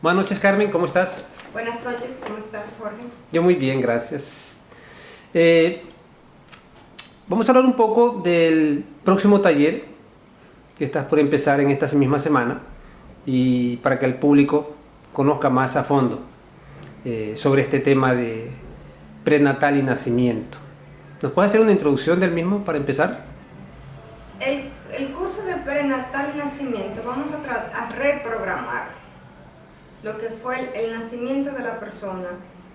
Buenas noches, Carmen, ¿cómo estás? Buenas noches, ¿cómo estás, Jorge? Yo muy bien, gracias. Vamos a hablar un poco del próximo taller que estás por empezar en esta misma semana y para que el público conozca más a fondo sobre este tema de prenatal y nacimiento. ¿Nos puedes hacer una introducción del mismo para empezar? El curso de prenatal y nacimiento vamos a reprogramar lo que fue el nacimiento de la persona.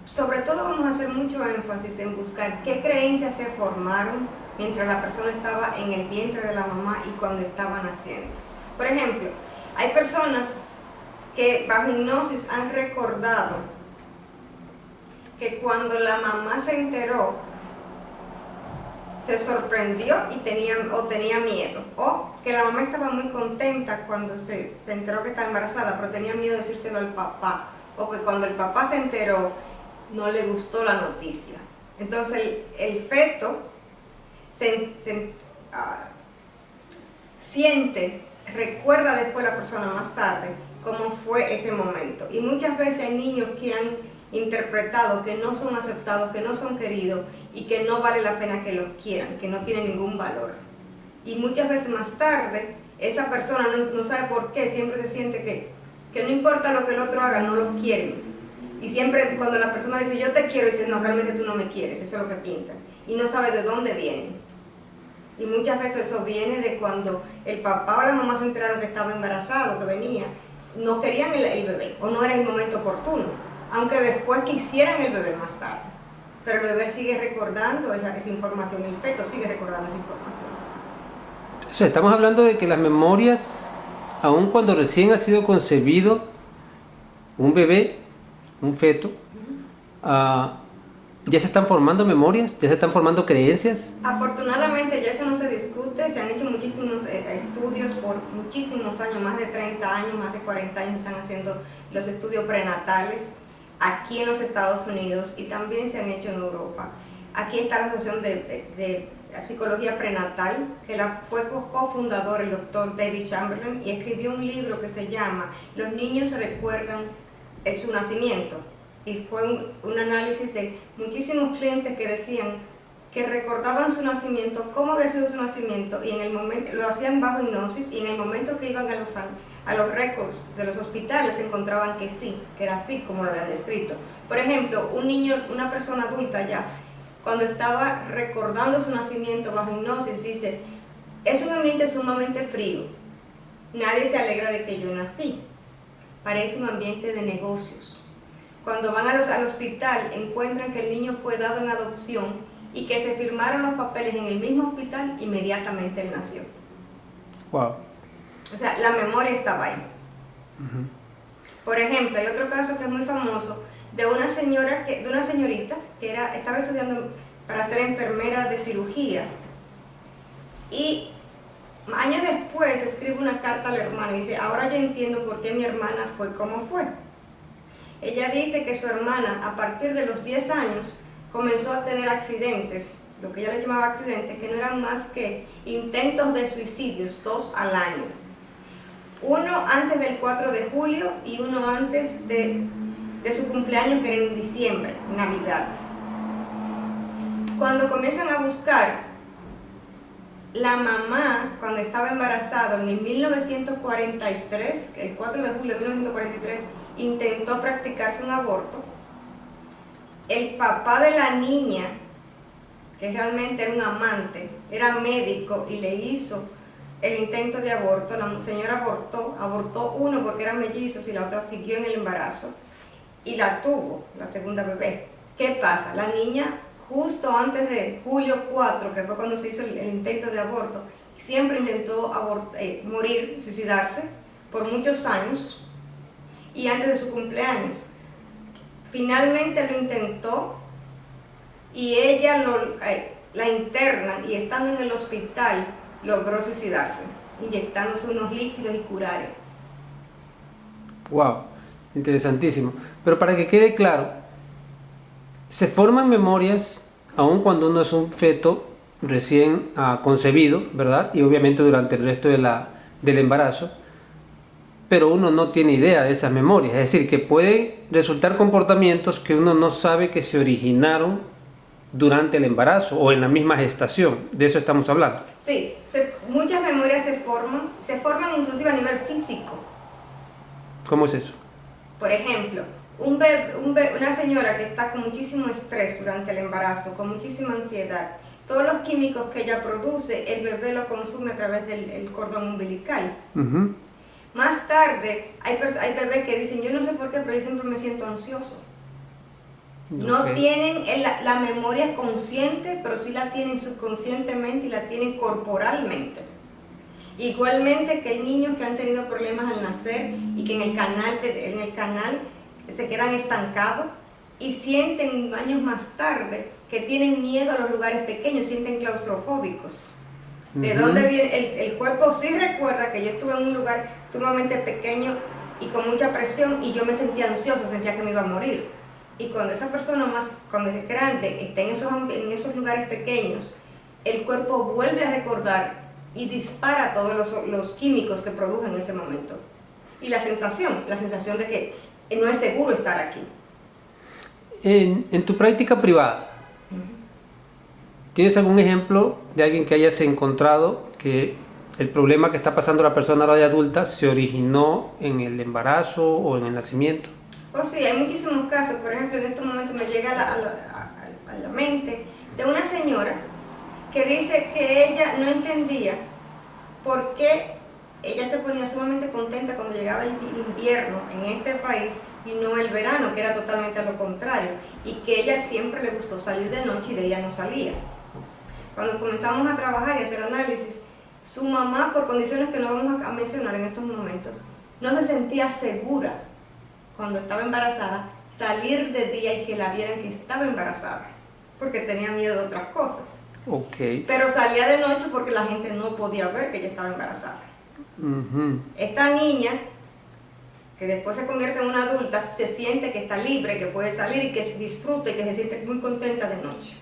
Sobre todo vamos a hacer mucho énfasis en buscar qué creencias se formaron mientras la persona estaba en el vientre de la mamá y cuando estaba naciendo. Por ejemplo, hay personas que bajo hipnosis han recordado que cuando la mamá se enteró, se sorprendió y tenía miedo, o que la mamá estaba muy contenta cuando se enteró que estaba embarazada, pero tenía miedo de decírselo al papá, o que cuando el papá se enteró no le gustó la noticia. Entonces el feto siente, recuerda después la persona más tarde cómo fue ese momento. Y muchas veces hay niños que han interpretado que no son aceptados, que no son queridos y que no vale la pena que los quieran, que no tienen ningún valor. Y muchas veces más tarde esa persona no sabe por qué, siempre se siente que no importa lo que el otro haga, no lo quieren. Y siempre cuando la persona dice yo te quiero, dice no, realmente tú no me quieres, eso es lo que piensan. Y no sabe de dónde viene. Y muchas veces eso viene de cuando el papá o la mamá se enteraron que estaba embarazado, que venía, no querían el bebé o no era el momento oportuno. Aunque después quisieran el bebé más tarde. Pero el bebé sigue recordando esa información, el feto sigue recordando esa información. O sea, estamos hablando de que las memorias, aun cuando recién ha sido concebido un bebé, un feto, ya se están formando memorias, ya se están formando creencias. Afortunadamente ya eso no se discute, se han hecho muchísimos estudios por muchísimos años, más de 30 años, más de 40 años están haciendo los estudios prenatales aquí en los Estados Unidos y también se han hecho en Europa. Aquí está la Asociación de Psicología Prenatal, que fue cofundador el doctor David Chamberlain y escribió un libro que se llama Los niños recuerdan su nacimiento. Y fue un análisis de muchísimos clientes que decían que recordaban su nacimiento, cómo había sido su nacimiento, y en el momento lo hacían bajo hipnosis, y en el momento que iban a los récords de los hospitales se encontraban que sí, que era así como lo habían descrito. Por ejemplo, un niño, una persona adulta ya, cuando estaba recordando su nacimiento bajo hipnosis, dice, es un ambiente sumamente frío, nadie se alegra de que yo nací, parece un ambiente de negocios. Cuando van al hospital encuentran que el niño fue dado en adopción y que se firmaron los papeles en el mismo hospital, inmediatamente él nació. Wow. O sea, la memoria estaba ahí. Por ejemplo, hay otro caso que es muy famoso de una señorita que estaba estudiando para ser enfermera de cirugía y años después escribe una carta al hermano y dice, ahora yo entiendo por qué mi hermana fue como fue. Ella dice que su hermana a partir de los 10 años comenzó a tener accidentes, lo que ella le llamaba accidentes, que no eran más que intentos de suicidios, 2 al año. Uno antes del 4 de julio y uno antes de su cumpleaños, que era en diciembre, Navidad. Cuando comienzan a buscar, la mamá, cuando estaba embarazada en el 1943, el 4 de julio de 1943, intentó practicarse un aborto. El papá de la niña, que realmente era un amante, era médico y le hizo el intento de aborto. La señora abortó uno porque eran mellizos y la otra siguió en el embarazo y la tuvo, la segunda bebé. ¿Qué pasa? La niña, justo antes de julio 4, que fue cuando se hizo el intento de aborto, siempre intentó morir, suicidarse por muchos años y antes de su cumpleaños. Finalmente lo intentó y ella la interna y estando en el hospital logró suicidarse, inyectándose unos líquidos y curario. Wow, interesantísimo. Pero para que quede claro, se forman memorias aun cuando uno es un feto recién concebido, ¿verdad? Y obviamente durante el resto del embarazo. pero uno no tiene idea de esas memorias. Es decir, que pueden resultar comportamientos que uno no sabe que se originaron durante el embarazo o en la misma gestación. De eso estamos hablando. Sí, muchas memorias se forman inclusive a nivel físico. ¿Cómo es eso? Por ejemplo, una señora que está con muchísimo estrés durante el embarazo, con muchísima ansiedad, todos los químicos que ella produce, el bebé lo consume a través del cordón umbilical. Uh-huh. Más tarde, hay bebés que dicen, yo no sé por qué, pero yo siempre me siento ansioso. No tienen la memoria consciente, pero sí la tienen subconscientemente y la tienen corporalmente. Igualmente que hay niños que han tenido problemas al nacer y que en el canal se quedan estancados y sienten años más tarde que tienen miedo a los lugares pequeños, sienten claustrofóbicos. ¿De dónde viene? El cuerpo sí recuerda que yo estuve en un lugar sumamente pequeño y con mucha presión y yo me sentía ansioso, sentía que me iba a morir. Y cuando esa persona cuando es grande, está en esos lugares pequeños, el cuerpo vuelve a recordar y dispara todos los químicos que produjo en ese momento. Y la sensación de que no es seguro estar aquí. En tu práctica privada, ¿tienes algún ejemplo de alguien que hayas encontrado que el problema que está pasando la persona ahora de adulta se originó en el embarazo o en el nacimiento? Oh, sí, hay muchísimos casos. Por ejemplo, en este momento me llega a la mente de una señora que dice que ella no entendía por qué ella se ponía sumamente contenta cuando llegaba el invierno en este país y no el verano, que era totalmente lo contrario, y que ella siempre le gustó salir de noche y de ella no salía. Cuando comenzamos a trabajar y a hacer análisis, su mamá, por condiciones que no vamos a mencionar en estos momentos, no se sentía segura cuando estaba embarazada salir de día y que la vieran que estaba embarazada, porque tenía miedo de otras cosas. Okay. Pero salía de noche porque la gente no podía ver que ella estaba embarazada. Uh-huh. Esta niña, que después se convierte en una adulta, se siente que está libre, que puede salir y que disfruta y que se siente muy contenta de noche.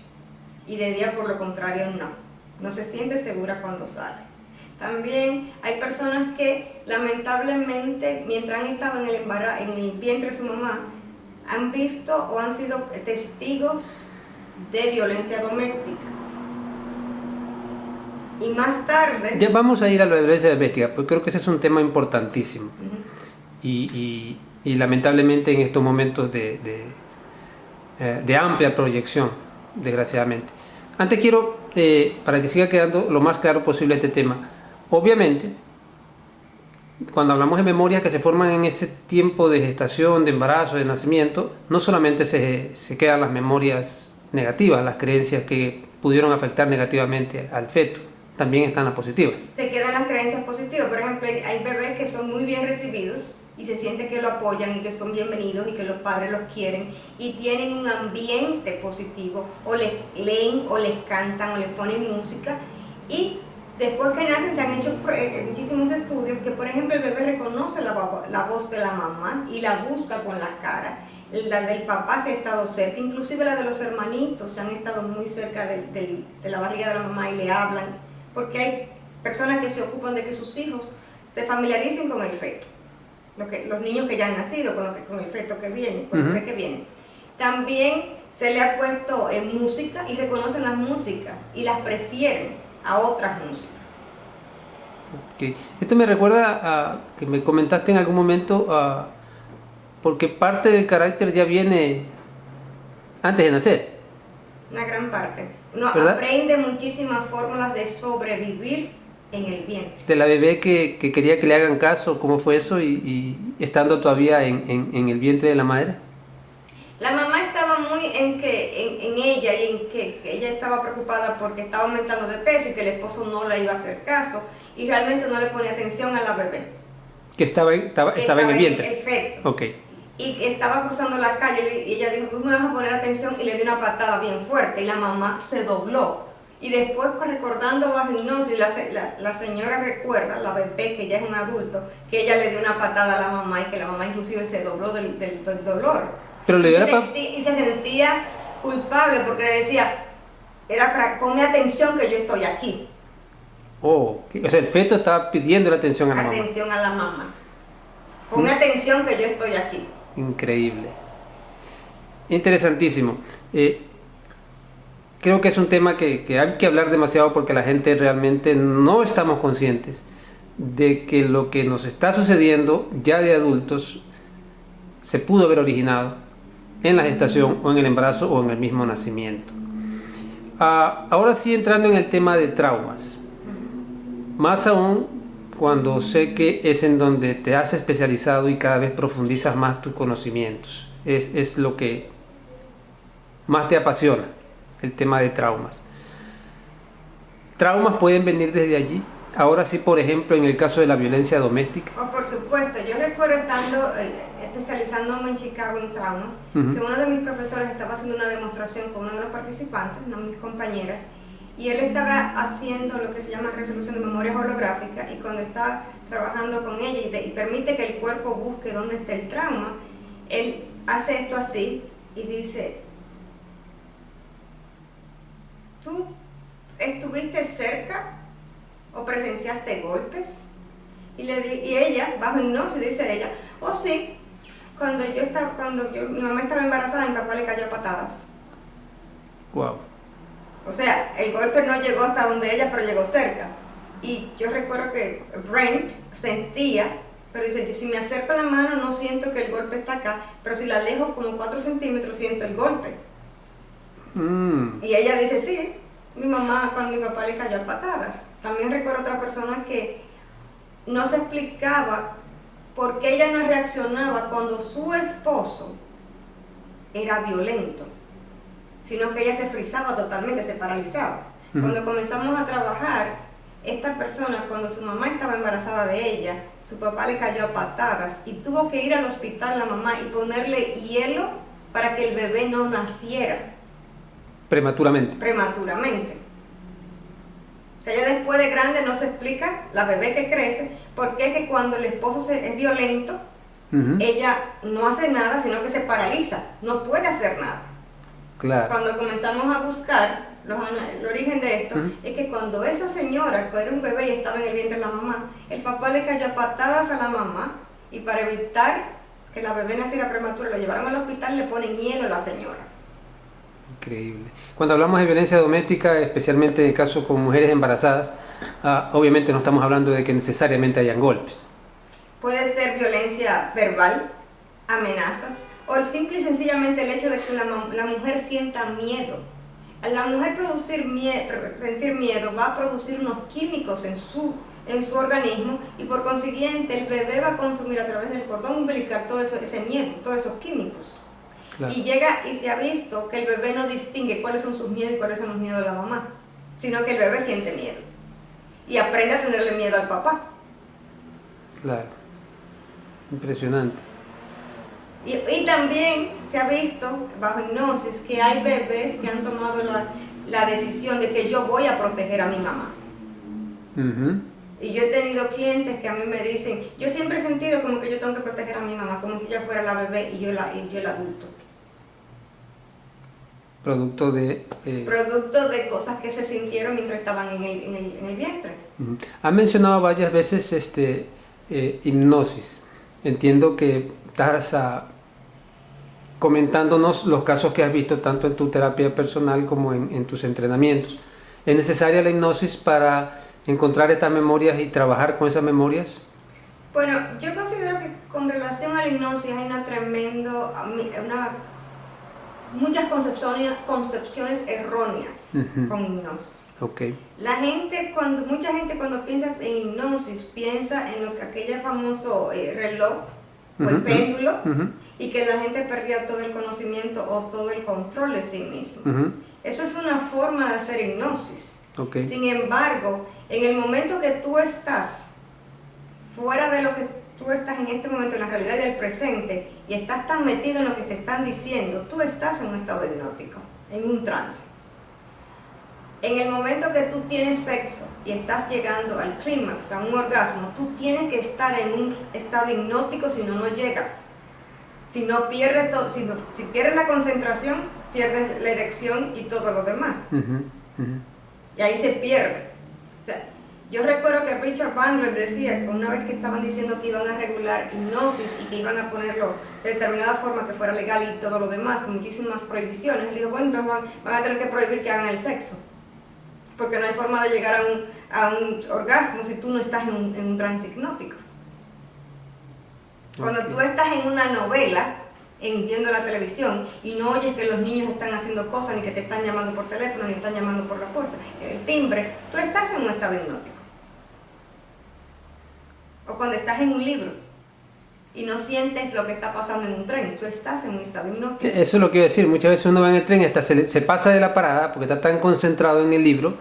Y de día, por lo contrario, no se siente segura cuando sale. También hay personas que lamentablemente, mientras han estado en el vientre de su mamá, han visto o han sido testigos de violencia doméstica. Y más tarde... Ya vamos a ir a la violencia doméstica, porque creo que ese es un tema importantísimo. Uh-huh. Y lamentablemente en estos momentos de amplia proyección, desgraciadamente. Antes quiero, para que siga quedando lo más claro posible este tema, obviamente, cuando hablamos de memorias que se forman en ese tiempo de gestación, de embarazo, de nacimiento, no solamente se quedan las memorias negativas, las creencias que pudieron afectar negativamente al feto, también están las positivas. Se quedan las creencias positivas. Por ejemplo, hay bebés que son muy bien recibidos y se siente que lo apoyan y que son bienvenidos y que los padres los quieren y tienen un ambiente positivo, o les leen o les cantan o les ponen música, y después que nacen se han hecho muchísimos estudios que, por ejemplo, el bebé reconoce la voz de la mamá y la busca con la cara. La del papá se ha estado cerca, inclusive la de los hermanitos se han estado muy cerca de la barriga de la mamá y le hablan, porque hay personas que se ocupan de que sus hijos se familiaricen con el feto, los niños que ya han nacido, con el feto que viene, con el bebé que viene. También se le ha puesto música y reconocen las músicas y las prefieren a otras músicas. Okay. Esto me recuerda a que me comentaste en algún momento, porque parte del carácter ya viene antes de nacer. Una gran parte. Uno ¿verdad? Aprende muchísimas fórmulas de sobrevivir en el vientre. De la bebé que quería que le hagan caso, ¿cómo fue eso? Y estando todavía en el vientre de la madre. La mamá estaba muy en ella y en que ella estaba preocupada porque estaba aumentando de peso y que el esposo no le iba a hacer caso y realmente no le ponía atención a la bebé. Que estaba en el vientre. El feto. Okay. Y estaba cruzando la calle y ella dijo, tú me vas a poner atención, y le dio una patada bien fuerte y la mamá se dobló. Y después, recordando bajo hipnosis, la señora recuerda, la bebé que ya es un adulto, que ella le dio una patada a la mamá y que la mamá inclusive se dobló del dolor. Pero le dio y se sentía culpable porque le decía, ponme atención que yo estoy aquí. Oh, o sea, el feto estaba pidiendo la atención a la mamá. Atención a la mamá. Ponme atención que yo estoy aquí. Increíble. Interesantísimo. Creo que es un tema que hay que hablar demasiado porque la gente realmente no estamos conscientes de que lo que nos está sucediendo ya de adultos se pudo haber originado en la gestación o en el embarazo o en el mismo nacimiento. Ahora sí, entrando en el tema de traumas, más aún cuando sé que es en donde te has especializado y cada vez profundizas más tus conocimientos, es lo que más te apasiona, el tema de traumas. ¿Traumas pueden venir desde allí? Ahora sí, por ejemplo, en el caso de la violencia doméstica. Oh, por supuesto, yo recuerdo estando especializándome en Chicago en traumas, que uno de mis profesores estaba haciendo una demostración con uno de los participantes, una de mis compañeras, y él estaba haciendo lo que se llama resolución de memorias holográficas, y cuando está trabajando con ella y permite que el cuerpo busque dónde está el trauma, él hace esto así y dice: ¿tú estuviste cerca o presenciaste golpes? Y ella, bajo hipnosis, dice ella: oh sí, cuando mi mamá estaba embarazada, mi papá le cayó a patadas. Wow. O sea, el golpe no llegó hasta donde ella, pero llegó cerca. Y yo recuerdo que Brent sentía, pero dice: yo si me acerco la mano no siento que el golpe está acá, pero si la alejo como 4 centímetros siento el golpe. Y ella dice: sí, mi mamá cuando mi papá le cayó a patadas. También recuerdo otra persona que no se explicaba por qué ella no reaccionaba cuando su esposo era violento, sino que ella se frizaba totalmente, se paralizaba. Cuando comenzamos a trabajar, esta persona, cuando su mamá estaba embarazada de ella, su papá le cayó a patadas y tuvo que ir al hospital la mamá y ponerle hielo para que el bebé no naciera. Prematuramente. O sea, ella después de grande no se explica, la bebé que crece, porque es que cuando el esposo es violento, ella no hace nada, sino que se paraliza, no puede hacer nada. Claro. Cuando comenzamos a buscar el origen de esto, es que cuando esa señora, que era un bebé y estaba en el vientre de la mamá, el papá le cayó a patadas a la mamá, y para evitar que la bebé naciera prematura, la llevaron al hospital y le ponen hielo a la señora. Increíble. Cuando hablamos de violencia doméstica, especialmente en casos con mujeres embarazadas, obviamente no estamos hablando de que necesariamente hayan golpes. Puede ser violencia verbal, amenazas, o simple y sencillamente el hecho de que la mujer sienta miedo. Al la mujer sentir miedo, va a producir unos químicos en su organismo, y por consiguiente el bebé va a consumir a través del cordón umbilical todo ese miedo, todos esos químicos. Claro. Y se ha visto que el bebé no distingue cuáles son sus miedos y cuáles son los miedos de la mamá, sino que el bebé siente miedo y aprende a tenerle miedo al papá. Claro, impresionante. Y también se ha visto bajo hipnosis que hay bebés que han tomado la decisión de que yo voy a proteger a mi mamá. Y yo he tenido clientes que a mí me dicen: yo siempre he sentido como que yo tengo que proteger a mi mamá, como si ella fuera la bebé y yo el adulto. Producto de cosas que se sintieron mientras estaban en el vientre. Ha mencionado varias veces hipnosis. Entiendo que estás comentándonos los casos que has visto tanto en tu terapia personal como en tus entrenamientos. ¿Es necesaria la hipnosis para encontrar estas memorias y trabajar con esas memorias? Bueno, yo considero que con relación a la hipnosis hay muchas concepciones erróneas con hipnosis. Okay. Mucha gente cuando piensa en hipnosis piensa en aquel famoso reloj o el péndulo, y que la gente perdía todo el conocimiento o todo el control de sí mismo. Eso es una forma de hacer hipnosis. Okay. Sin embargo, en el momento que tú estás fuera de lo que tú estás en este momento, en la realidad del presente, y estás tan metido en lo que te están diciendo, tú estás en un estado hipnótico, en un trance. En el momento que tú tienes sexo y estás llegando al clímax, a un orgasmo, tú tienes que estar en un estado hipnótico, si no llegas. Si no pierdes todo, si pierdes la concentración, pierdes la erección y todo lo demás. Y ahí se pierde. O sea, Yo recuerdo que Richard Bandler decía que una vez que estaban diciendo que iban a regular hipnosis y que iban a ponerlo de determinada forma que fuera legal y todo lo demás, con muchísimas prohibiciones, él dijo, bueno, entonces van a tener que prohibir que hagan el sexo, porque no hay forma de llegar a un orgasmo si tú no estás en un trance hipnótico. Cuando tú estás en una novela, viendo la televisión, y no oyes que los niños están haciendo cosas, ni que te están llamando por teléfono, ni están llamando por la puerta, el timbre, tú estás en un estado hipnótico. O cuando estás en un libro y no sientes lo que está pasando en un tren, tú estás en un estado hipnótico. Eso es lo que iba a decir, muchas veces uno va en el tren y hasta se pasa de la parada porque está tan concentrado en el libro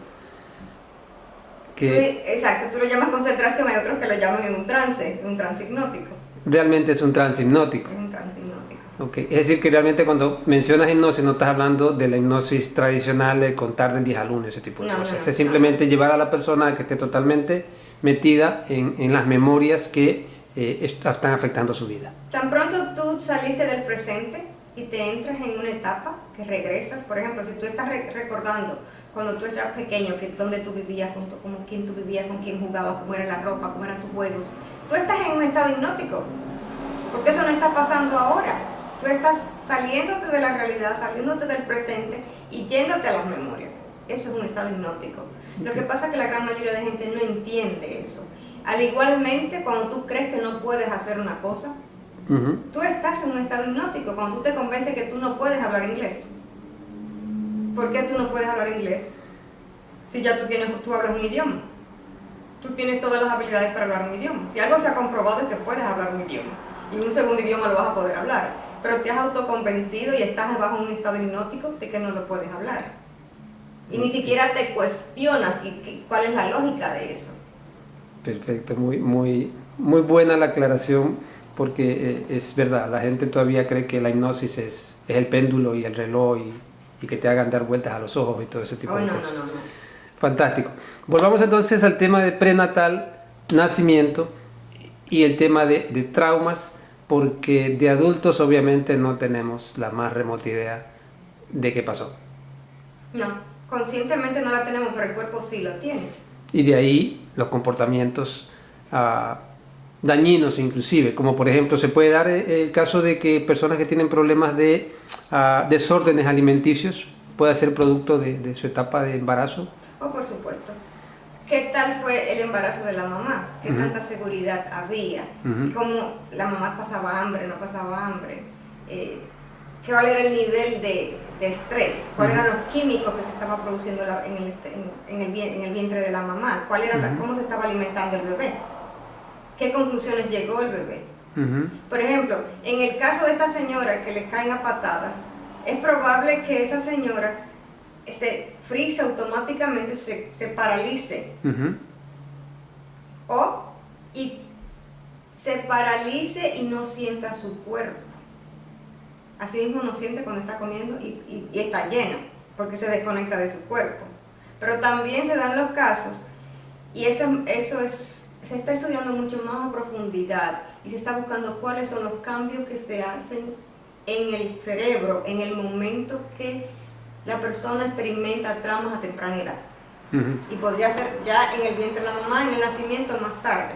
que... Exacto, tú lo llamas concentración, hay otros que lo llaman en un trance hipnótico. Realmente es un trance hipnótico. Es un trance hipnótico. Okay. Es decir, que realmente cuando mencionas hipnosis no estás hablando de la hipnosis tradicional de contar del 10 al 1, ese tipo de cosas. Es simplemente llevar a la persona a que esté totalmente metida en las memorias que están afectando su vida. Tan pronto tú saliste del presente y te entras en una etapa que regresas, por ejemplo, si tú estás recordando cuando tú eras pequeño, dónde tú vivías, con quién tú vivías, con quién jugabas, cómo era la ropa, cómo eran tus juegos, tú estás en un estado hipnótico, porque eso no está pasando ahora. Tú estás saliéndote de la realidad, saliéndote del presente y yéndote a las memorias. Eso es un estado hipnótico. Lo que pasa es que la gran mayoría de gente no entiende eso. Al igualmente, cuando tú crees que no puedes hacer una cosa, tú estás en un estado hipnótico. Cuando tú te convences que tú no puedes hablar inglés. ¿Por qué tú no puedes hablar inglés? Si ya tú hablas un idioma. Tú tienes todas las habilidades para hablar un idioma. Si algo se ha comprobado es que puedes hablar un idioma. Y un segundo idioma lo vas a poder hablar. Pero te has autoconvencido y estás bajo un estado hipnótico de que no lo puedes hablar. Y ni siquiera te cuestionas cuál es la lógica de eso. Perfecto, muy buena la aclaración, porque es verdad, la gente todavía cree que la hipnosis es el péndulo y el reloj y que te hagan dar vueltas a los ojos y todo ese tipo de cosas. No. Fantástico. Volvamos entonces al tema de prenatal, nacimiento y el tema de traumas, porque de adultos obviamente no tenemos la más remota idea de qué pasó. No, conscientemente no la tenemos, pero el cuerpo sí lo tiene. Y de ahí los comportamientos dañinos inclusive, como por ejemplo se puede dar el caso de que personas que tienen problemas de desórdenes alimenticios pueda ser producto de su etapa de embarazo. Oh, por supuesto. ¿Qué tal fue el embarazo de la mamá? ¿Qué tanta seguridad había? ¿Cómo la mamá pasaba hambre, no pasaba hambre? ¿Cuál era el nivel de estrés? ¿Cuáles eran los químicos que se estaban produciendo en el vientre de la mamá? ¿Cómo se estaba alimentando el bebé? ¿Qué conclusiones llegó el bebé? Por ejemplo, en el caso de esta señora que le caen a patadas, es probable que esa señora se frise automáticamente, se paralice. Y se paralice y no sienta su cuerpo. Así mismo no siente cuando está comiendo y está llena, porque se desconecta de su cuerpo. Pero también se dan los casos, y se está estudiando mucho más a profundidad, y se está buscando cuáles son los cambios que se hacen en el cerebro en el momento que la persona experimenta traumas a temprana edad. Y podría ser ya en el vientre de la mamá, en el nacimiento, más tarde.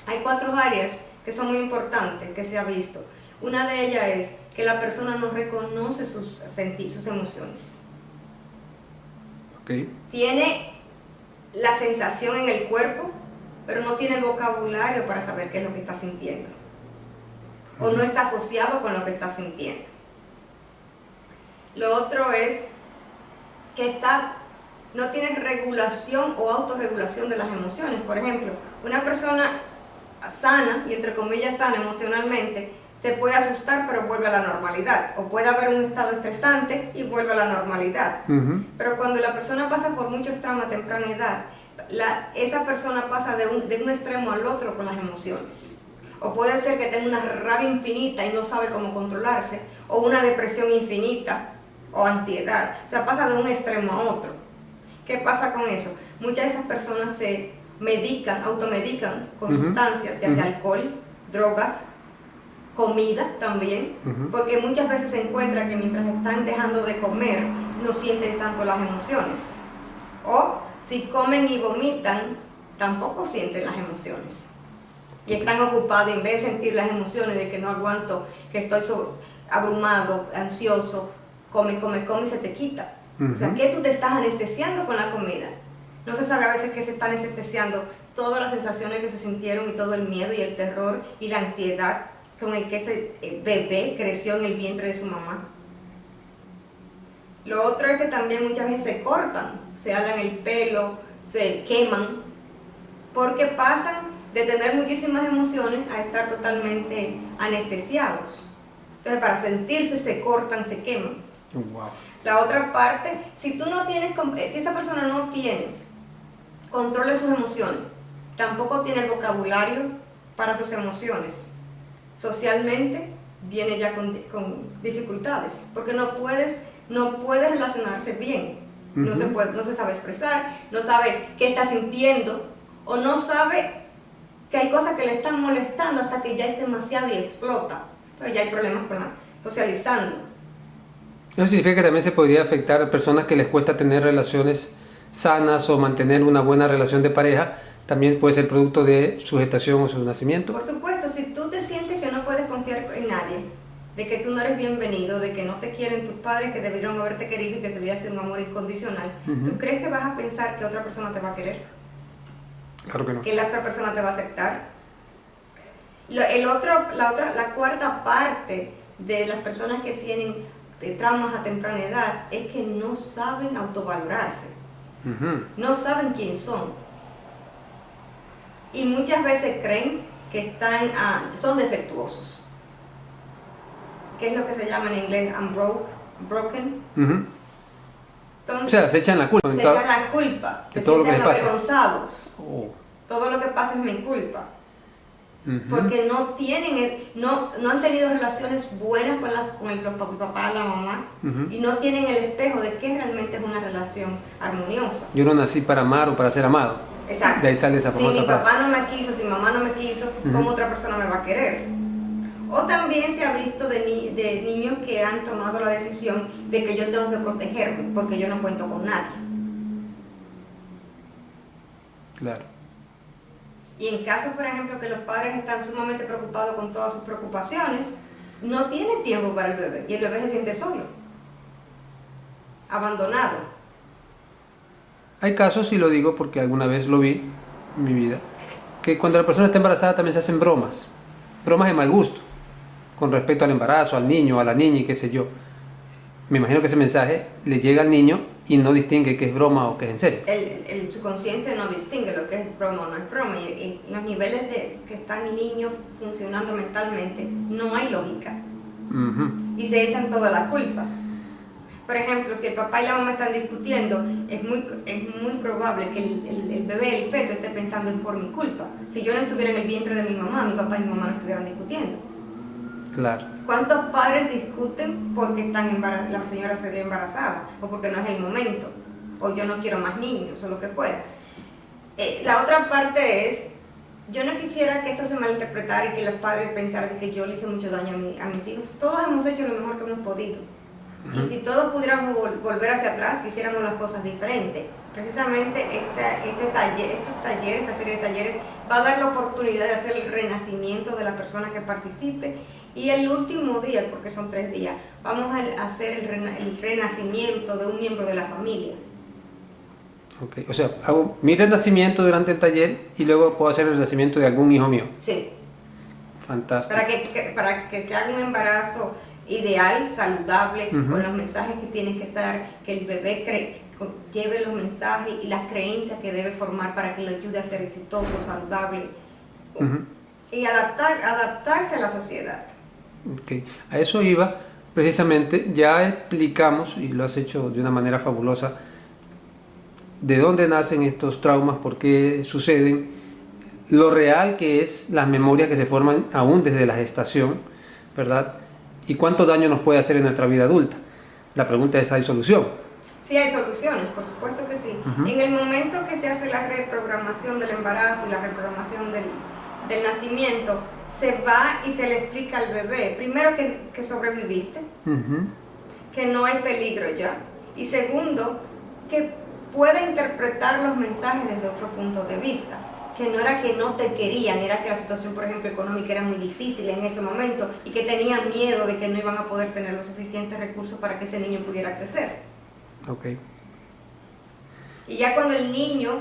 Hay 4 áreas que son muy importantes que se ha visto. Una de ellas es que la persona no reconoce sus emociones. Tiene la sensación en el cuerpo, pero no tiene el vocabulario para saber qué es lo que está sintiendo. O no está asociado con lo que está sintiendo. Lo otro es que no tiene regulación o autorregulación de las emociones. Por ejemplo, una persona sana, y entre comillas sana emocionalmente, se puede asustar pero vuelve a la normalidad, o puede haber un estado estresante y vuelve a la normalidad. Pero cuando la persona pasa por muchos traumas a temprana edad, esa persona pasa de un extremo al otro con las emociones. O puede ser que tenga una rabia infinita y no sabe cómo controlarse, o una depresión infinita, o ansiedad. O sea, pasa de un extremo a otro. ¿Qué pasa con eso? Muchas de esas personas se automedican con sustancias, ya sea alcohol, drogas, comida también, porque muchas veces se encuentra que mientras están dejando de comer, no sienten tanto las emociones. O si comen y vomitan, tampoco sienten las emociones. Y están ocupados, y en vez de sentir las emociones de que no aguanto, que estoy abrumado, ansioso, come y se te quita. O sea, ¿qué tú te estás anestesiando con la comida? No se sabe a veces que se están anestesiando todas las sensaciones que se sintieron y todo el miedo y el terror y la ansiedad con el que ese bebé creció en el vientre de su mamá. Lo otro es que también muchas veces se cortan, se alan el pelo, se queman, porque pasan de tener muchísimas emociones a estar totalmente anestesiados. Entonces, para sentirse se cortan, se queman. Wow. La otra parte, si esa persona no tiene control de sus emociones, tampoco tiene el vocabulario para sus emociones, socialmente viene ya con dificultades, porque no puede relacionarse bien, no se sabe expresar, no sabe qué está sintiendo, o no sabe que hay cosas que le están molestando hasta que ya es demasiado y explota. Entonces ya hay problemas con socializando. Eso significa que también se podría afectar a personas que les cuesta tener relaciones sanas o mantener una buena relación de pareja. También puede ser producto de su gestación o su nacimiento. Por supuesto, si tú te sientes que no puedes confiar en nadie, de que tú no eres bienvenido, de que no te quieren tus padres, que debieron haberte querido y que debería ser un amor incondicional, ¿tú crees que vas a pensar que otra persona te va a querer? Claro que no. Que la otra persona te va a aceptar. La cuarta parte de las personas que tienen traumas a temprana edad es que no saben autovalorarse, no saben quién son, y muchas veces creen que son defectuosos, que es lo que se llama en inglés broken. Entonces, o sea, se echan la culpa. Se sienten avergonzados. Todo lo que pasa es mi culpa. Porque no han tenido relaciones buenas con el papá y la mamá, y no tienen el espejo de qué realmente es una relación armoniosa. Yo no nací para amar o para ser amado. Exacto. De ahí sale esa famosa Si mi papá frase. no me quiso, si mi mamá no me quiso, ¿cómo otra persona me va a querer? O también se ha visto de niños que han tomado la decisión de que yo tengo que protegerme porque yo no cuento con nadie. Claro. Y en casos, por ejemplo, que los padres están sumamente preocupados con todas sus preocupaciones, no tienen tiempo para el bebé y el bebé se siente solo, abandonado. Hay casos, y lo digo porque alguna vez lo vi en mi vida, que cuando la persona está embarazada también se hacen bromas de mal gusto, con respecto al embarazo, al niño, a la niña y qué sé yo. Me imagino que ese mensaje le llega al niño y no distingue qué es broma o qué es en serio. El subconsciente no distingue lo que es broma o no es broma, y los niveles que están el niño funcionando mentalmente no hay lógica, y se echan toda la culpa. Por ejemplo, si el papá y la mamá están discutiendo, es muy probable que el bebé, el feto, esté pensando en por mi culpa. Si yo no estuviera en el vientre de mi mamá, mi papá y mi mamá no estuvieran discutiendo. Claro. ¿Cuántos padres discuten porque la señora se dio embarazada, o porque no es el momento, o yo no quiero más niños, o lo que fuera? La otra parte es, yo no quisiera que esto se malinterpretara y que los padres pensaran que yo le hice mucho daño a mis hijos. Todos hemos hecho lo mejor que hemos podido. Y si todos pudiéramos volver hacia atrás, hiciéramos las cosas diferentes. Precisamente esta serie de talleres va a dar la oportunidad de hacer el renacimiento de la persona que participe, y el último día, porque son 3 días, vamos a hacer el renacimiento de un miembro de la familia. Okay. O sea, hago mi renacimiento durante el taller y luego puedo hacer el renacimiento de algún hijo mío. Sí. Fantástico. Para que se haga un embarazo ideal, saludable, con los mensajes que tienen que estar, que el bebé lleve los mensajes y las creencias que debe formar para que lo ayude a ser exitoso, saludable, y adaptarse a la sociedad. Okay. A eso iba, precisamente, ya explicamos, y lo has hecho de una manera fabulosa, de dónde nacen estos traumas, por qué suceden, lo real que es las memorias que se forman aún desde la gestación, ¿verdad? Y cuánto daño nos puede hacer en nuestra vida adulta. La pregunta es, ¿hay solución? Sí, hay soluciones, por supuesto que sí. En el momento que se hace la reprogramación del embarazo y la reprogramación del nacimiento, se va y se le explica al bebé, primero que sobreviviste, que no hay peligro ya, y segundo, que puede interpretar los mensajes desde otro punto de vista, que no era que no te querían, era que la situación, por ejemplo, económica era muy difícil en ese momento y que tenían miedo de que no iban a poder tener los suficientes recursos para que ese niño pudiera crecer. Okay. Y ya cuando el niño,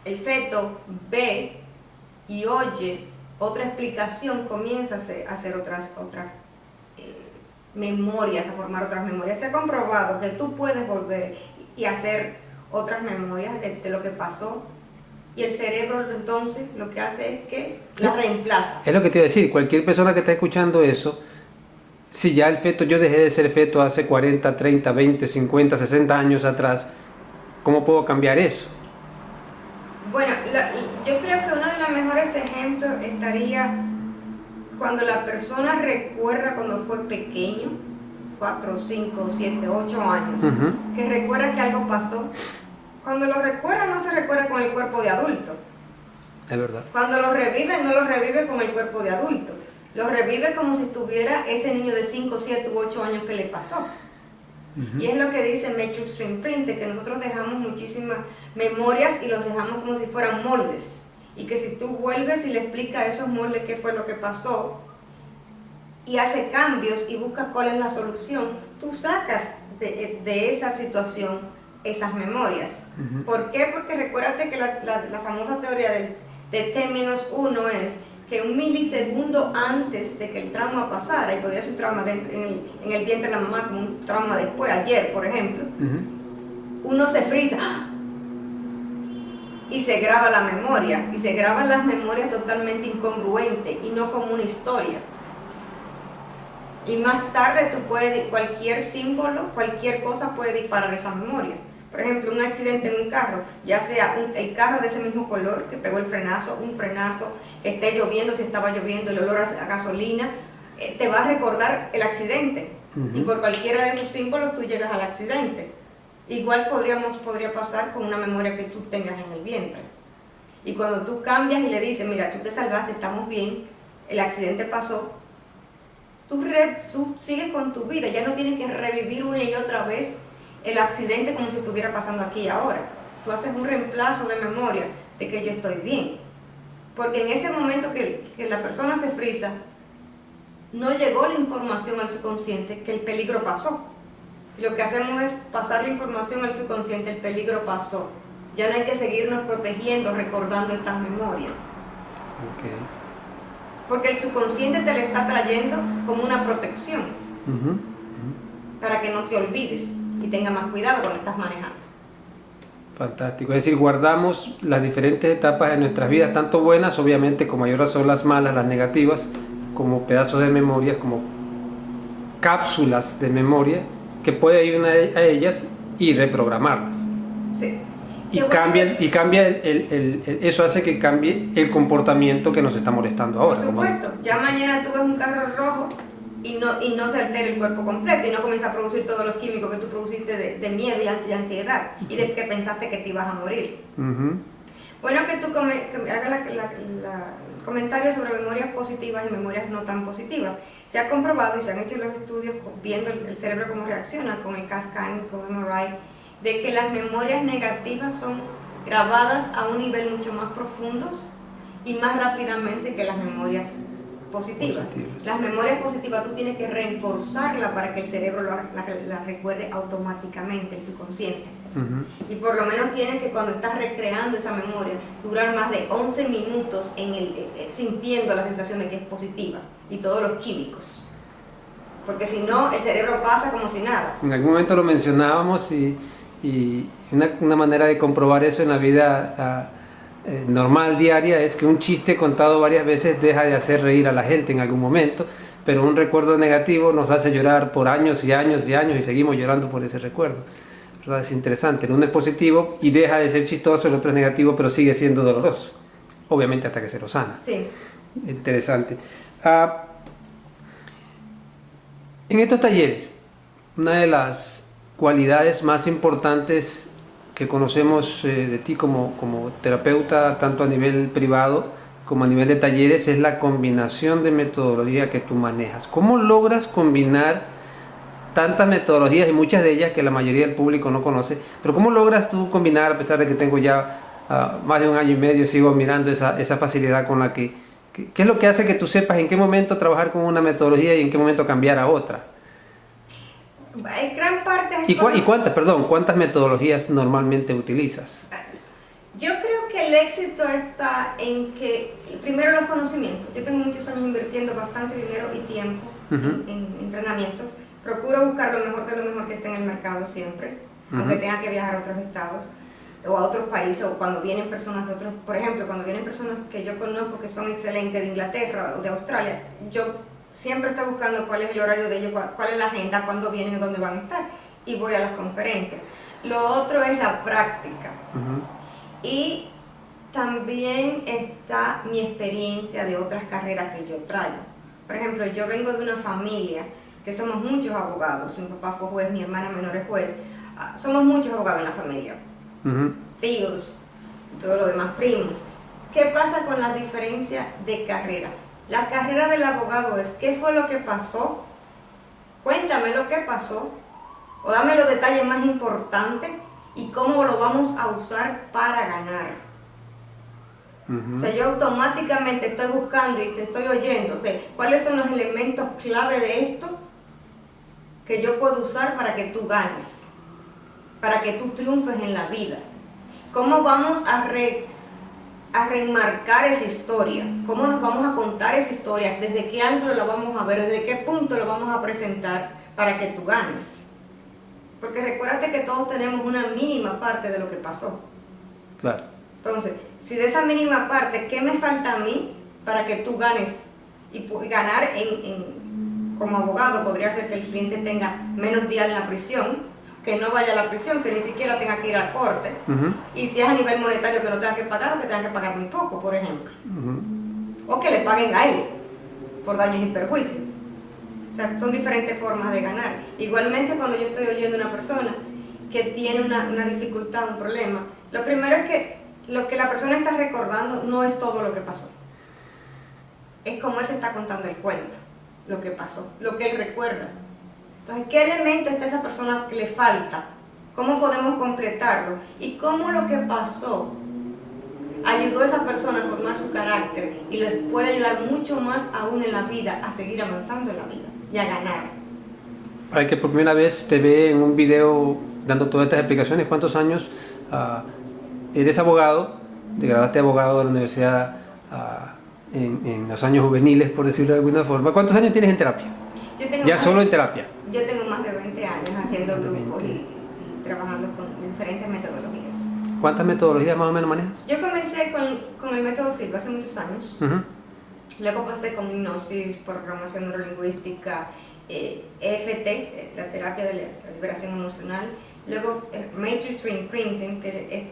el feto, ve y oye otra explicación, comienza a hacer otras memorias, a formar otras memorias. Se ha comprobado que tú puedes volver y hacer otras memorias de lo que pasó, y el cerebro entonces lo que hace es que la reemplaza. Es lo que te iba a decir, cualquier persona que está escuchando eso, si ya el feto, yo dejé de ser feto hace 40, 30, 20, 50, 60 años atrás, ¿cómo puedo cambiar eso? Bueno, yo creo que uno de los mejores ejemplos estaría cuando la persona recuerda cuando fue pequeño, 4, 5, 7, 8 años, que recuerda que algo pasó. Cuando lo recuerda, no se recuerda con el cuerpo de adulto. Es verdad. Cuando lo revive, no lo revive con el cuerpo de adulto. Lo revive como si estuviera ese niño de 5, 7 u 8 años que le pasó. Y es lo que dice Matthew Print, que nosotros dejamos muchísimas memorias y los dejamos como si fueran moldes. Y que si tú vuelves y le explicas a esos moldes qué fue lo que pasó y hace cambios y buscas cuál es la solución, tú sacas de esa situación esas memorias. ¿Por qué? Porque recuérdate que la famosa teoría de T-1 es que un milisegundo antes de que el trauma pasara, y podría ser un trauma en el vientre de la mamá, como un trauma después, ayer por ejemplo, uno se frisa y se graba la memoria, y se graban las memorias totalmente incongruentes y no como una historia. Y más tarde tú puedes, cualquier símbolo, cualquier cosa puede disparar esa memoria. Por ejemplo, un accidente en un carro, ya sea el carro de ese mismo color, que pegó el frenazo, un frenazo, que esté lloviendo, si estaba lloviendo, el olor a gasolina, te va a recordar el accidente. Y por cualquiera de esos símbolos tú llegas al accidente. Igual podría pasar con una memoria que tú tengas en el vientre. Y cuando tú cambias y le dices, mira, tú te salvaste, estamos bien, el accidente pasó, tú sigues con tu vida, ya no tienes que revivir una y otra vez el accidente como si estuviera pasando aquí y ahora. Tú haces un reemplazo de memoria de que yo estoy bien. Porque en ese momento que la persona se frisa, no llegó la información al subconsciente que el peligro pasó. Y lo que hacemos es pasar la información al subconsciente, el peligro pasó. Ya no hay que seguirnos protegiendo, recordando estas memorias. Okay. Porque el subconsciente te le está trayendo como una protección. Para que no te olvides y tenga más cuidado cuando estás manejando. Fantástico, es decir, guardamos las diferentes etapas de nuestras vidas, tanto buenas, obviamente, como mayor razón las malas, las negativas, como pedazos de memoria, como cápsulas de memoria, que puede ir a ellas y reprogramarlas. Sí. Eso hace que cambie el comportamiento que nos está molestando ahora. Por supuesto, ya mañana tú ves un carro rojo y no se altera el cuerpo completo y no comienza a producir todos los químicos que tú produciste de miedo y ansiedad y de que pensaste que te ibas a morir. Bueno, que tú hagas el comentario sobre memorias positivas y memorias no tan positivas. Se ha comprobado y se han hecho los estudios viendo el cerebro cómo reacciona con el CAS-CAN, con MRI, de que las memorias negativas son grabadas a un nivel mucho más profundo y más rápidamente que las memorias positivas. Las memorias positivas tú tienes que reforzarlas para que el cerebro las recuerde automáticamente, el subconsciente. Y por lo menos tienes que, cuando estás recreando esa memoria, durar más de 11 minutos sintiendo la sensación de que es positiva y todos los químicos. Porque si no, el cerebro pasa como si nada. En algún momento lo mencionábamos y una manera de comprobar eso en la vida normal, diaria, es que un chiste contado varias veces deja de hacer reír a la gente en algún momento, pero un recuerdo negativo nos hace llorar por años y años y años y seguimos llorando por ese recuerdo. ¿Verdad? Es interesante, el uno es positivo y deja de ser chistoso, el otro es negativo, pero sigue siendo doloroso, obviamente hasta que se lo sana. Sí. Interesante. En estos talleres, una de las cualidades más importantes que conocemos de ti como terapeuta, tanto a nivel privado como a nivel de talleres, es la combinación de metodología que tú manejas. ¿Cómo logras combinar tantas metodologías y muchas de ellas que la mayoría del público no conoce, pero ¿cómo logras tú combinar, a pesar de que tengo ya más de 1 año y medio, sigo mirando esa facilidad con la que, ¿qué es lo que hace que tú sepas en qué momento trabajar con una metodología y en qué momento cambiar a otra? Hay gran parte... ¿Cuántas metodologías normalmente utilizas? Yo creo que el éxito está en que, primero, los conocimientos. Yo tengo muchos años invirtiendo bastante dinero y tiempo en entrenamientos. Procuro buscar lo mejor de lo mejor que esté en el mercado siempre, aunque tenga que viajar a otros estados o a otros países, o cuando vienen personas de otros, por ejemplo, cuando vienen personas que yo conozco que son excelentes de Inglaterra o de Australia, yo siempre estoy buscando cuál es el horario de ellos, cuál es la agenda, cuándo vienen y dónde van a estar, y voy a las conferencias. Lo otro es la práctica. Y también está mi experiencia de otras carreras que yo traigo. Por ejemplo, yo vengo de una familia que somos muchos abogados. Mi papá fue juez, mi hermana menor es juez. Somos muchos abogados en la familia. Tíos, todo lo demás, primos. ¿Qué pasa con la diferencia de carrera? La carrera del abogado es ¿qué fue lo que pasó? Cuéntame lo que pasó, o dame los detalles más importantes y cómo lo vamos a usar para ganar. O sea, yo automáticamente estoy buscando y te estoy oyendo, o sea, cuáles son los elementos clave de esto que yo puedo usar para que tú ganes, para que tú triunfes en la vida. ¿Cómo vamos a remarcar esa historia? ¿Cómo nos vamos a contar esa historia? ¿Desde qué ángulo la vamos a ver? ¿Desde qué punto la vamos a presentar para que tú ganes? Porque recuérdate que todos tenemos una mínima parte de lo que pasó. Claro. Entonces, si de esa mínima parte, ¿qué me falta a mí para que tú ganes? Y ganar como abogado podría ser que el cliente tenga menos días en la prisión, que no vaya a la prisión, que ni siquiera tenga que ir a corte. Y si es a nivel monetario que no tenga que pagar, o que tenga que pagar muy poco, por ejemplo. O que le paguen a él por daños y perjuicios. O sea, son diferentes formas de ganar. Igualmente, cuando yo estoy oyendo a una persona que tiene una dificultad, un problema, lo primero es que lo que la persona está recordando no es todo lo que pasó. Es como él se está contando el cuento, lo que pasó, lo que él recuerda. Entonces, ¿qué elemento está a esa persona que le falta? ¿Cómo podemos completarlo? Y cómo lo que pasó ayudó a esa persona a formar su carácter y les puede ayudar mucho más aún en la vida a seguir avanzando en la vida y a ganar. Para que por primera vez te ve en un video dando todas estas explicaciones, ¿cuántos años eres abogado? Te graduaste de abogado de la universidad en los años juveniles, por decirlo de alguna forma. ¿Cuántos años tienes en terapia? Solo en terapia. Yo tengo más de 20 años haciendo grupos y trabajando con diferentes metodologías. ¿Cuántas metodologías más o menos manejas? Yo comencé con el método Silva hace muchos años. Luego pasé con hipnosis, programación neurolingüística, EFT, la terapia de la liberación emocional. Luego Matrix Reimprinting, que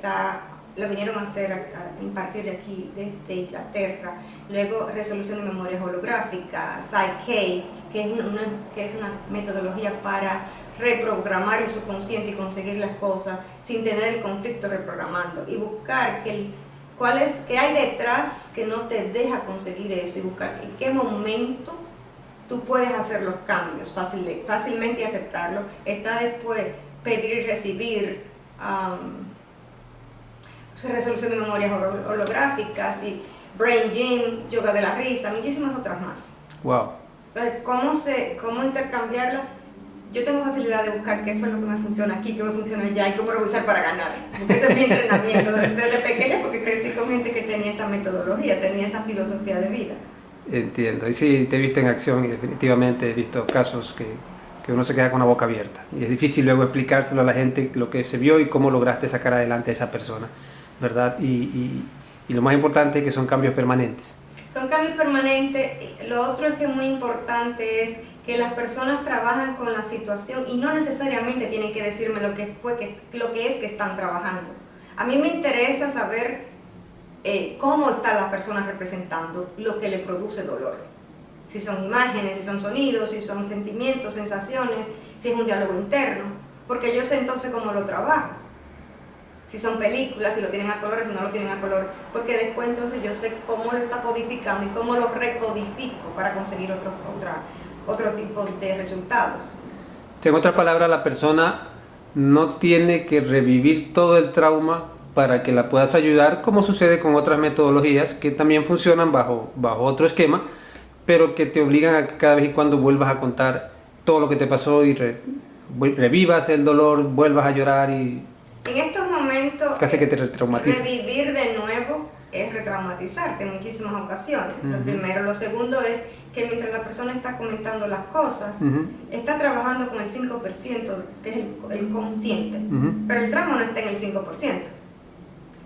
lo vinieron a hacer a impartir de aquí, desde Inglaterra. Luego resolución de memorias holográficas, Psyche, que es una metodología para reprogramar el subconsciente y conseguir las cosas sin tener el conflicto reprogramando y buscar qué hay detrás que no te deja conseguir eso y buscar en qué momento tú puedes hacer los cambios fácilmente y aceptarlo. Está después pedir y recibir, resolución de memorias holográficas y Brain Gym, yoga de la risa, muchísimas otras más. Wow. Entonces, ¿cómo intercambiarla? Yo tengo facilidad de buscar qué fue lo que me funciona aquí, qué me funciona allá y cómo lo voy a usar para ganar. Porque ese es mi entrenamiento desde pequeña, porque crecí con gente que tenía esa metodología, tenía esa filosofía de vida. Entiendo. Y sí, te he visto en acción y definitivamente he visto casos que uno se queda con la boca abierta. Y es difícil luego explicárselo a la gente lo que se vio y cómo lograste sacar adelante a esa persona, ¿verdad? Y lo más importante es que son cambios permanentes. Son cambios permanentes. Lo otro es que muy importante es que las personas trabajan con la situación y no necesariamente tienen que decirme lo que es que están trabajando. A mí me interesa saber cómo están las personas representando lo que le produce dolor. Si son imágenes, si son sonidos, si son sentimientos, sensaciones, si es un diálogo interno, porque yo sé entonces cómo lo trabajo. Si son películas, si lo tienen a color, si no lo tienen a color, porque después entonces yo sé cómo lo está codificando y cómo lo recodifico para conseguir otro tipo de resultados. En otras palabras, la persona no tiene que revivir todo el trauma para que la puedas ayudar, como sucede con otras metodologías que también funcionan bajo otro esquema, pero que te obligan a que cada vez y cuando vuelvas a contar todo lo que te pasó y revivas el dolor, vuelvas a llorar y... En estos momentos, casi que te retraumatizas. Revivir de nuevo es retraumatizarte en muchísimas ocasiones. Lo primero. Lo segundo es que mientras la persona está comentando las cosas, está trabajando con el 5%, que es el consciente. Pero el trauma no está en el 5%.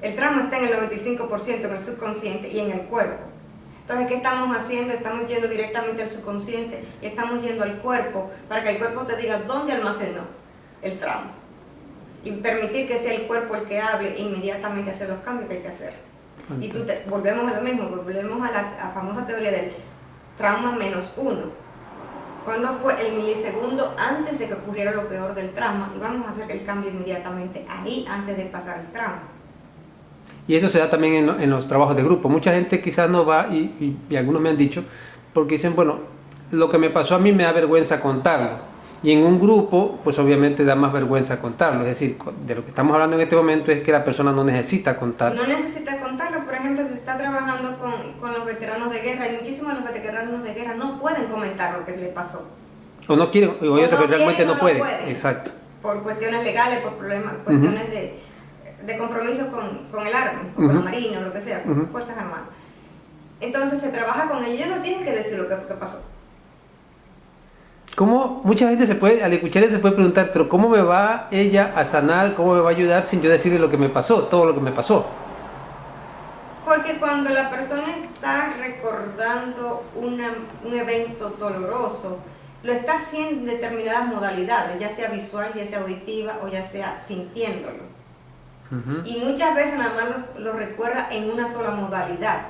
El trauma está en el 95%, en el subconsciente y en el cuerpo. Entonces, ¿qué estamos haciendo? Estamos yendo directamente al subconsciente y estamos yendo al cuerpo para que el cuerpo te diga dónde almacenó el trauma. Y permitir que sea el cuerpo el que hable e inmediatamente hacer los cambios que hay que hacer. Y volvemos a lo mismo, volvemos a la famosa teoría del trauma -1. ¿Cuándo fue el milisegundo antes de que ocurriera lo peor del trauma? Y vamos a hacer el cambio inmediatamente ahí, antes de pasar el trauma. Y eso se da también en los trabajos de grupo. Mucha gente quizás no va, y algunos me han dicho, porque dicen, bueno, lo que me pasó a mí me da vergüenza contarlo. Y en un grupo, pues obviamente da más vergüenza contarlo. Es decir, de lo que estamos hablando en este momento es que la persona no necesita contarlo. No necesita contarlo. Por ejemplo, si está trabajando con los veteranos de guerra, y muchísimos de los veteranos de guerra no pueden comentar lo que les pasó. O no quieren, o hay otros que realmente no pueden. Exacto. Por cuestiones legales, por problemas, cuestiones de compromiso con el arma, o con la marina, o lo que sea, con las Fuerzas Armadas. Entonces se trabaja con ellos, ellos no tienen que decir lo que pasó. ¿Cómo mucha gente al escucharle se puede preguntar, pero cómo me va ella a sanar, cómo me va a ayudar sin yo decirle lo que me pasó, todo lo que me pasó? Porque cuando la persona está recordando un evento doloroso, lo está haciendo en determinadas modalidades, ya sea visual, ya sea auditiva o ya sea sintiéndolo. Y muchas veces nada más lo recuerda en una sola modalidad.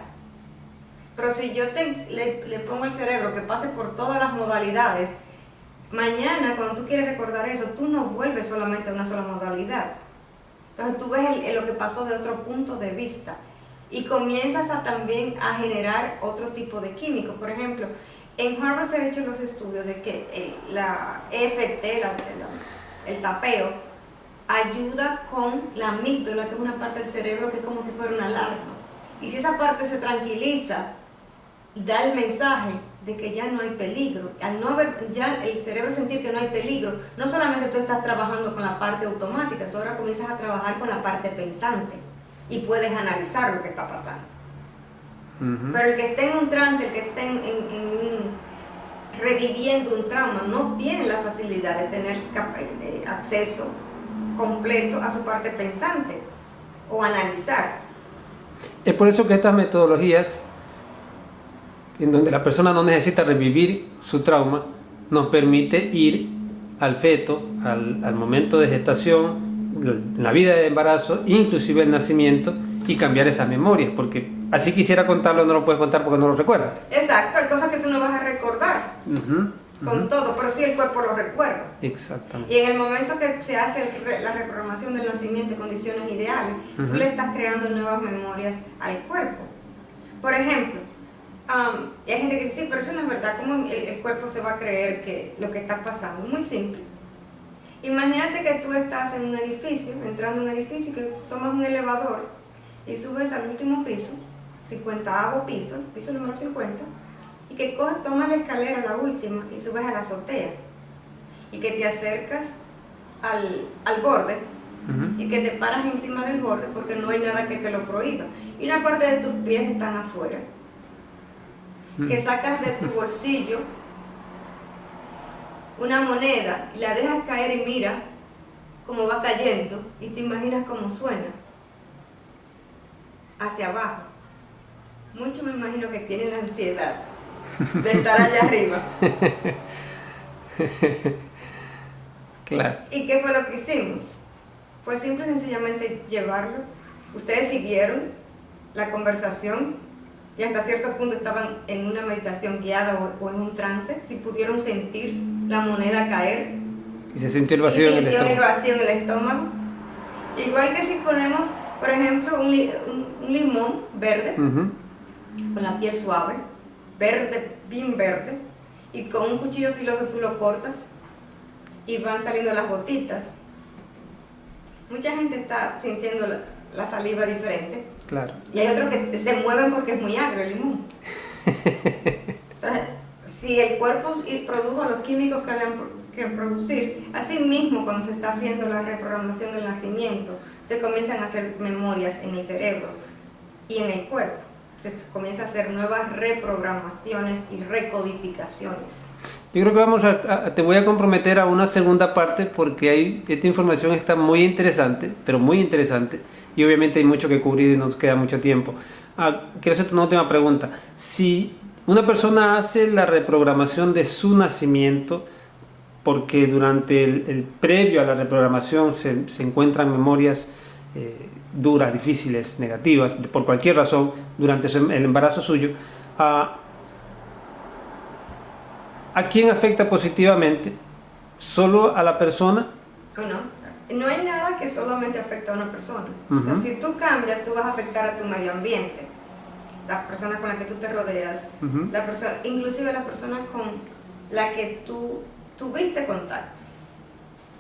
Pero si yo le pongo al cerebro que pase por todas las modalidades, mañana cuando tú quieres recordar eso, tú no vuelves solamente a una sola modalidad. Entonces tú ves lo que pasó de otro punto de vista y comienzas también a generar otro tipo de químicos. Por ejemplo, en Harvard se han hecho los estudios de que la EFT, el tapeo, ayuda con la amígdala, que es una parte del cerebro que es como si fuera una alarma. Y si esa parte se tranquiliza, da el mensaje de que ya no hay peligro. Al no haber, ya el cerebro sentir que no hay peligro, no solamente tú estás trabajando con la parte automática, tú ahora comienzas a trabajar con la parte pensante y puedes analizar lo que está pasando. Pero el que esté en un trance, el que esté reviviendo un trauma, no tiene la facilidad de tener acceso completo a su parte pensante o analizar. Es por eso que estas metodologías, en donde la persona no necesita revivir su trauma, nos permite ir al feto, al momento de gestación, la vida de embarazo, inclusive el nacimiento, y cambiar esas memorias, porque así quisiera contarlo, no lo puedes contar porque no lo recuerdas. Exacto, hay cosas que tú no vas a recordar con todo, pero sí el cuerpo lo recuerda. Exactamente. Y en el momento que se hace la reprogramación del nacimiento en condiciones ideales, tú le estás creando nuevas memorias al cuerpo. Por ejemplo, y hay gente que dice, sí, pero eso no es verdad, ¿cómo el cuerpo se va a creer que lo que está pasando? Muy simple. Imagínate que tú estás en un edificio, entrando a un edificio, y que tomas un elevador y subes al último piso, 50º piso, piso número 50, y que tomas la escalera, la última, y subes a la azotea, y que te acercas al borde, y que te paras encima del borde porque no hay nada que te lo prohíba, y una parte de tus pies están afuera, que sacas de tu bolsillo una moneda y la dejas caer y mira cómo va cayendo y te imaginas cómo suena hacia abajo. Muchos me imagino que tienen la ansiedad de estar allá arriba. Claro. ¿Y qué fue lo que hicimos? Pues simple y sencillamente llevarlo. Ustedes siguieron la conversación y hasta cierto punto estaban en una meditación guiada o en un trance, si pudieron sentir la moneda caer. Y se sintió el vacío en el estómago. El vacío en el estómago. Igual que si ponemos, por ejemplo, un limón verde, con la piel suave, verde, bien verde, y con un cuchillo filoso tú lo cortas, y van saliendo las gotitas. Mucha gente está sintiendo la saliva diferente. Claro. Y hay otros que se mueven porque es muy agrio el limón. Entonces, si el cuerpo produjo los químicos que habían que producir, así mismo cuando se está haciendo la reprogramación del nacimiento, se comienzan a hacer memorias en el cerebro y en el cuerpo. Se comienza a hacer nuevas reprogramaciones y recodificaciones. Yo creo que te voy a comprometer a una segunda parte porque esta información está muy interesante, pero muy interesante, y obviamente hay mucho que cubrir y nos queda mucho tiempo. Quiero hacerte una última pregunta. Si una persona hace la reprogramación de su nacimiento, porque durante el previo a la reprogramación se encuentran memorias duras, difíciles, negativas, por cualquier razón, durante el embarazo suyo, ¿a quién afecta positivamente? ¿Solo a la persona? No hay nada que solamente afecta a una persona. O sea, si tú cambias, tú vas a afectar a tu medio ambiente, las personas con las que tú te rodeas, inclusive las personas con las que tú tuviste contacto.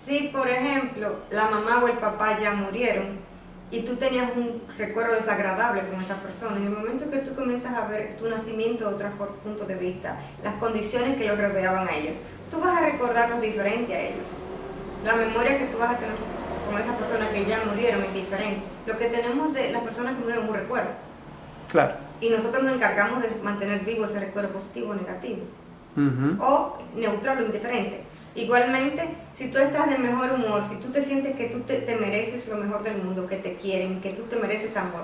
Si, por ejemplo, la mamá o el papá ya murieron y tú tenías un recuerdo desagradable con esa persona, en el momento que tú comienzas a ver tu nacimiento de otro punto de vista, las condiciones que los rodeaban a ellos, tú vas a recordarlos diferente a ellos. La memoria que tú vas a tener con esas personas que ya murieron es diferente. Lo que tenemos de las personas que murieron es un recuerdo. Claro. Y nosotros nos encargamos de mantener vivo ese recuerdo positivo o negativo. O neutral o indiferente. Igualmente, si tú estás de mejor humor, si tú te sientes que tú te mereces lo mejor del mundo, que te quieren, que tú te mereces amor,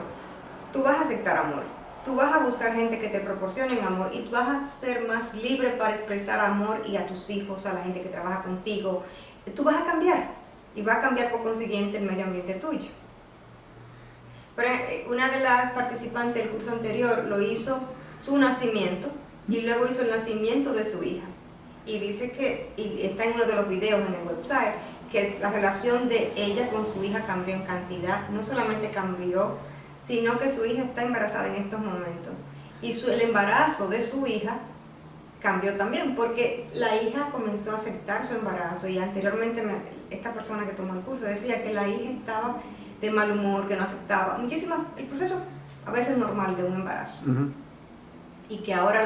tú vas a aceptar amor. Tú vas a buscar gente que te proporcione amor y tú vas a ser más libre para expresar amor y a tus hijos, a la gente que trabaja contigo. Tú vas a cambiar y va a cambiar por consiguiente el medio ambiente tuyo. Pero una de las participantes del curso anterior lo hizo su nacimiento y luego hizo el nacimiento de su hija. Y dice que, y está en uno de los videos en el website, que la relación de ella con su hija cambió en cantidad. No solamente cambió, sino que su hija está embarazada en estos momentos. Y el embarazo de su hija cambió también, porque la hija comenzó a aceptar su embarazo. Y anteriormente esta persona que tomó el curso decía que la hija estaba de mal humor, que no aceptaba. El proceso a veces normal de un embarazo. Y que ahora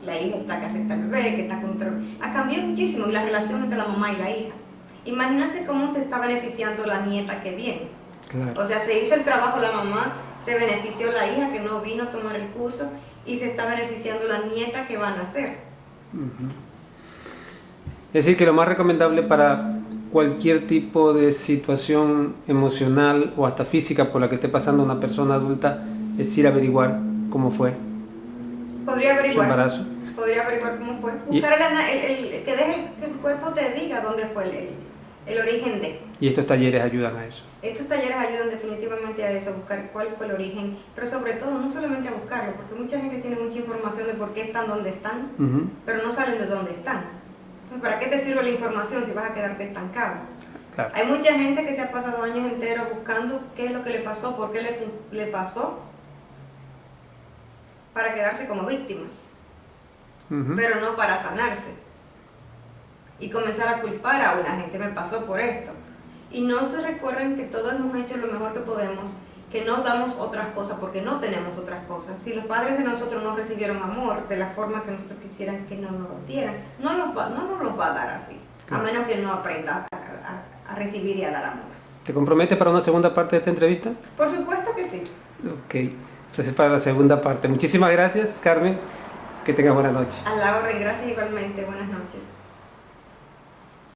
la hija está que acepta el bebé, que está control. Ha cambiado muchísimo y la relación entre la mamá y la hija. Imagínate cómo te está beneficiando la nieta que viene. Claro. O sea, se hizo el trabajo la mamá, se benefició la hija que no vino a tomar el curso y se está beneficiando la nieta que va a nacer. Es decir, que lo más recomendable para cualquier tipo de situación emocional o hasta física por la que esté pasando una persona adulta es ir a averiguar cómo fue. Podría averiguar. Su embarazo. Podría averiguar cómo fue. Buscar que deje que el cuerpo te diga dónde fue el origen de. Y estos talleres ayudan a eso. Estos talleres ayudan definitivamente a eso, a buscar cuál fue el origen, pero sobre todo no solamente a buscarlo, porque mucha gente tiene mucha información de por qué están donde están, pero no saben de dónde están. Entonces, ¿para qué te sirve la información si vas a quedarte estancado? Claro. Hay mucha gente que se ha pasado años enteros buscando qué es lo que le pasó, por qué le pasó, para quedarse como víctimas, pero no para sanarse y comenzar a culpar a una gente, me pasó por esto. Y no se recuerden que todos hemos hecho lo mejor que podemos, que no damos otras cosas porque no tenemos otras cosas. Si los padres de nosotros no recibieron amor de la forma que nosotros quisieran que nos lo dieran, no nos los va a dar así, a menos que no aprenda a recibir y a dar amor. ¿Te comprometes para una segunda parte de esta entrevista? Por supuesto que sí. Ok. Entonces para la segunda parte. Muchísimas gracias, Carmen. Que tengas buena noche. A la orden, gracias igualmente. Buenas noches.